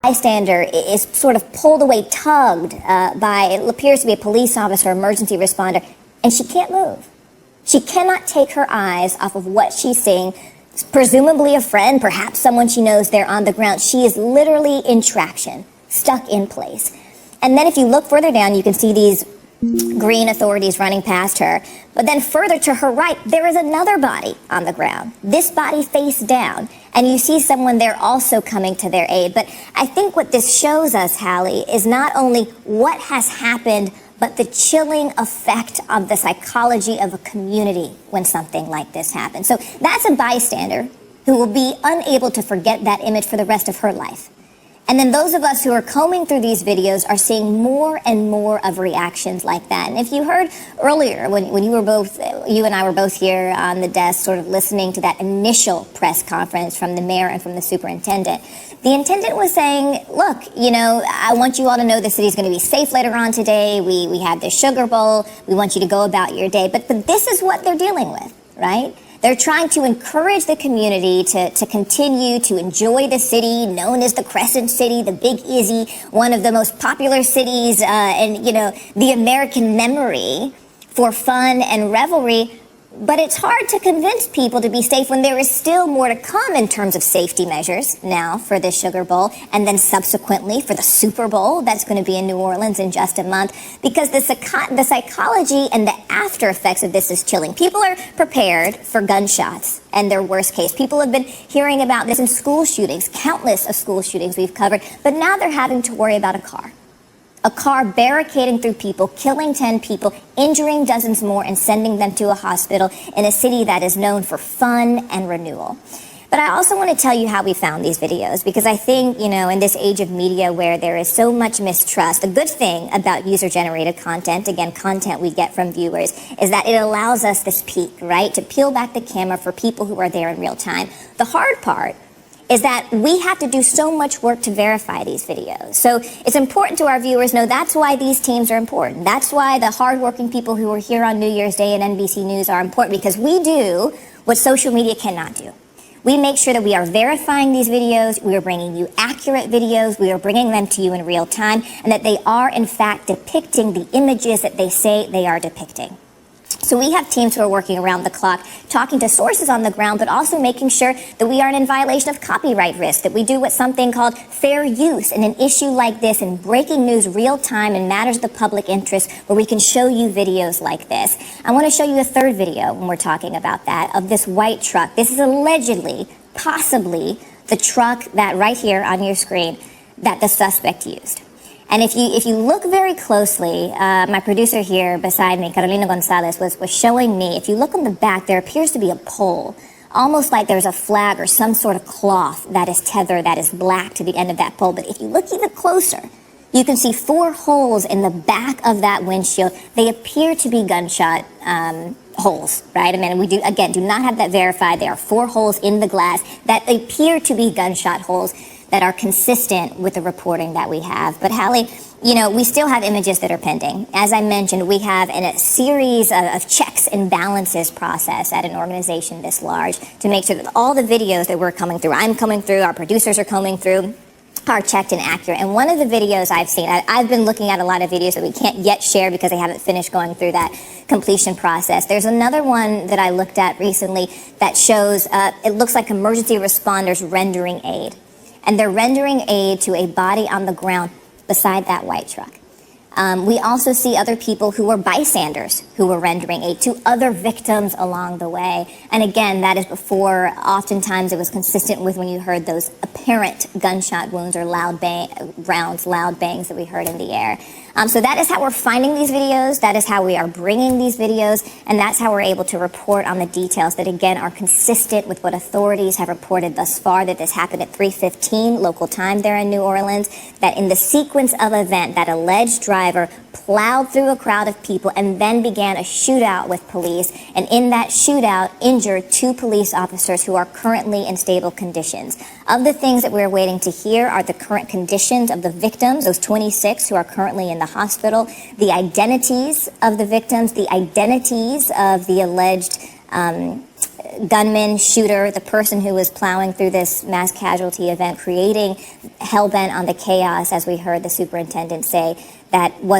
bystander is sort of pulled away, tugged by, it appears to be a police officer, emergency responder, and she can't move. She cannot take her eyes off of what she's seeing, presumably a friend, perhaps someone she knows there on the ground. She is literally in traction, stuck in place. And then if you look further down, you can see these green authorities running past her. But then further to her right, there is another body on the ground, this body face down. And you see someone there also coming to their aid. But I think what this shows us, Hallie, is not only what has happened, but the chilling effect of the psychology of a community when something like this happens. So that's a bystander who will be unable to forget that image for the rest of her life. And then those of us who are combing through these videos are seeing more and more of reactions like that. And if you heard earlier, when you and I were both here on the desk sort of listening to that initial press conference from the mayor and from the superintendent, the intendant was saying, look, I want you all to know the city's going to be safe later on today. We have this sugar bowl. We want you to go about your day. But this is what they're dealing with, right? They're trying to encourage the community to continue to enjoy the city, known as the Crescent City, the Big Izzy, one of the most popular cities in, the American memory for fun and revelry. But it's hard to convince people to be safe when there is still more to come in terms of safety measures now for the Sugar Bowl, and then subsequently for the Super Bowl that's going to be in New Orleans in just a month, because the psychology and the after effects of this is chilling. People are prepared for gunshots and their worst case. People have been hearing about this in school shootings, countless of school shootings we've covered, but now they're having to worry about a car. A car barricading through people, killing 10 people, injuring dozens more, and sending them to a hospital in a city that is known for fun and renewal. But I also want to tell you how we found these videos, because I think, in this age of media where there is so much mistrust, the good thing about user-generated content, again, content we get from viewers, is that it allows us this peek, right, to peel back the camera for people who are there in real time. The hard part is that we have to do so much work to verify these videos. So it's important to our viewers know that's why these teams are important. That's why the hardworking people who are here on New Year's Day and NBC News are important, because we do what social media cannot do. We make sure that we are verifying these videos, we are bringing you accurate videos, we are bringing them to you in real time, and that they are in fact depicting the images that they say they are depicting. So we have teams who are working around the clock, talking to sources on the ground, but also making sure that we aren't in violation of copyright risk, that we do what's something called fair use in an issue like this, in breaking news real time and matters of the public interest, where we can show you videos like this. I want to show you a third video when we're talking about that, of this white truck. This is allegedly, possibly, the truck that right here on your screen that the suspect used. And if you look very closely, my producer here beside me, Carolina Gonzalez, was showing me, if you look on the back, there appears to be a pole, almost like there's a flag or some sort of cloth that is tethered, that is black to the end of that pole. But if you look even closer, you can see 4 holes in the back of that windshield. They appear to be gunshot holes, right? I mean, we do not have that verified. There are 4 holes in the glass that appear to be gunshot holes that are consistent with the reporting that we have. But Hallie, we still have images that are pending. As I mentioned, we have a series of checks and balances process at an organization this large to make sure that all the videos that we're coming through, I'm coming through, our producers are coming through, are checked and accurate. And one of the videos I've seen, I've been looking at a lot of videos that we can't yet share because they haven't finished going through that completion process. There's another one that I looked at recently that shows, it looks like emergency responders rendering aid. And they're rendering aid to a body on the ground beside that white truck. We also see other people who were bystanders who were rendering aid to other victims along the way. And again, that is before, oftentimes it was consistent with when you heard those apparent gunshot wounds or loud bangs that we heard in the air. So that is how we're finding these videos, that is how we are bringing these videos, and that's how we're able to report on the details that, again, are consistent with what authorities have reported thus far, that this happened at 3:15 local time there in New Orleans, that in the sequence of event, that alleged driver plowed through a crowd of people and then began a shootout with police, and in that shootout injured 2 police officers who are currently in stable conditions. Of the things that we're waiting to hear are the current conditions of the victims, those 26 who are currently in the hospital, the identities of the victims, the identities of the alleged gunman, shooter, the person who was plowing through this mass casualty event, creating hellbent on the chaos, as we heard the superintendent say, that was